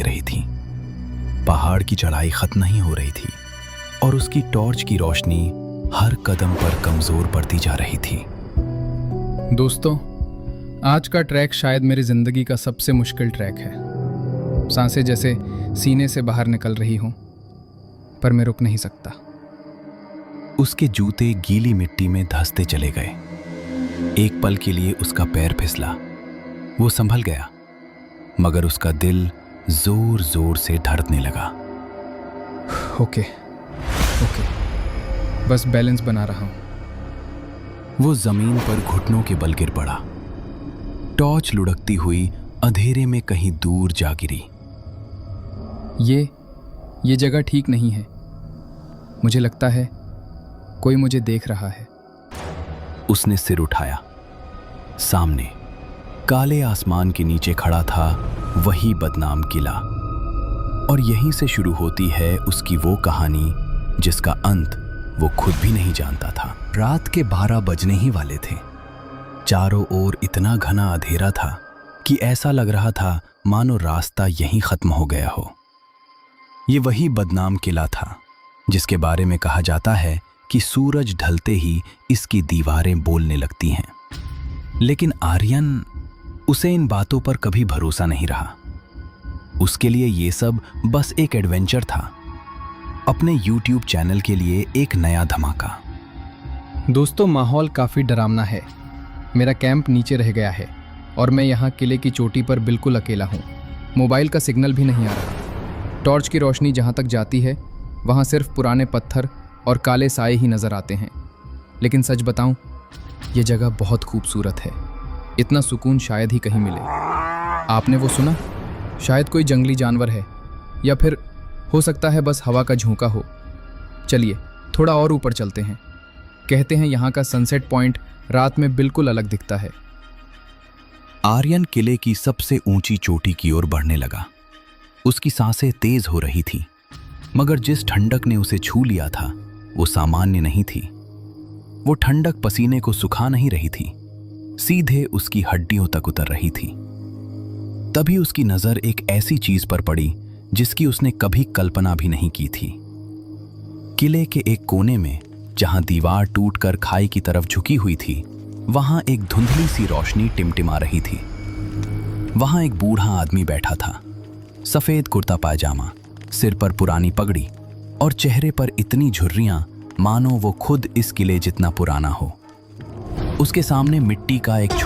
रही थी। पहाड़ की चढ़ाई खत्म नहीं हो रही थी और उसकी टॉर्च की रोशनी हर कदम पर कमजोर पड़ती जा रही थी। दोस्तों, आज का ट्रैक शायद मेरी जिंदगी का सबसे मुश्किल ट्रैक है। सांसें जैसे सीने से बाहर निकल रही हों, पर मैं रुक नहीं सकता। उसके जूते गीली मिट्टी में धंसते चले गए। एक पल के लिए उसका पैर फिसला। वो संभल गया, मगर उसका दिल जोर जोर से धड़कने लगा। ओके, बस बैलेंस बना रहा हूं। वो जमीन पर घुटनों के बल गिर पड़ा। टॉर्च लुढ़कती हुई अंधेरे में कहीं दूर जा गिरी। ये जगह ठीक नहीं है। मुझे लगता है कोई मुझे देख रहा है। उसने सिर उठाया। सामने काले आसमान के नीचे खड़ा था वही बदनाम किला, और यहीं से शुरू होती है उसकी वो कहानी जिसका अंत वो खुद भी नहीं जानता था। रात के 12 बजने ही वाले थे। चारों ओर इतना घना अंधेरा था कि ऐसा लग रहा था मानो रास्ता यहीं खत्म हो गया हो। ये वही बदनाम किला था जिसके बारे में कहा जाता है कि सूरज ढलते ही इसकी दीवारें बोलने लगती हैं। लेकिन आर्यन, उसे इन बातों पर कभी भरोसा नहीं रहा। उसके लिए ये सब बस एक एडवेंचर था, अपने YouTube चैनल के लिए एक नया धमाका। दोस्तों, माहौल काफ़ी डरावना है। मेरा कैंप नीचे रह गया है और मैं यहाँ किले की चोटी पर बिल्कुल अकेला हूँ। मोबाइल का सिग्नल भी नहीं आ रहा। टॉर्च की रोशनी जहाँ तक जाती है वहाँ सिर्फ पुराने पत्थर और काले साए ही नज़र आते हैं। लेकिन सच बताऊँ, ये जगह बहुत खूबसूरत है। इतना सुकून शायद ही कहीं मिले। आपने वो सुना? शायद कोई जंगली जानवर है, या फिर हो सकता है बस हवा का झोंका हो। चलिए थोड़ा और ऊपर चलते हैं। कहते हैं यहाँ का सनसेट पॉइंट रात में बिल्कुल अलग दिखता है। आर्यन किले की सबसे ऊंची चोटी की ओर बढ़ने लगा। उसकी सांसें तेज हो रही थी, मगर जिस ठंडक ने उसे छू लिया था वो सामान्य नहीं थी। वो ठंडक पसीने को सुखा नहीं रही थी, सीधे उसकी हड्डियों तक उतर रही थी। तभी उसकी नजर एक ऐसी चीज पर पड़ी जिसकी उसने कभी कल्पना भी नहीं की थी। किले के एक कोने में, जहां दीवार टूटकर खाई की तरफ झुकी हुई थी, वहां एक धुंधली सी रोशनी टिमटिमा रही थी। वहां एक बूढ़ा आदमी बैठा था। सफेद कुर्ता पायजामा, सिर पर पुरानी पगड़ी और चेहरे पर इतनी झुर्रियां मानो वो खुद इस किले जितना पुराना हो। उसके सामने मिट्टी का एक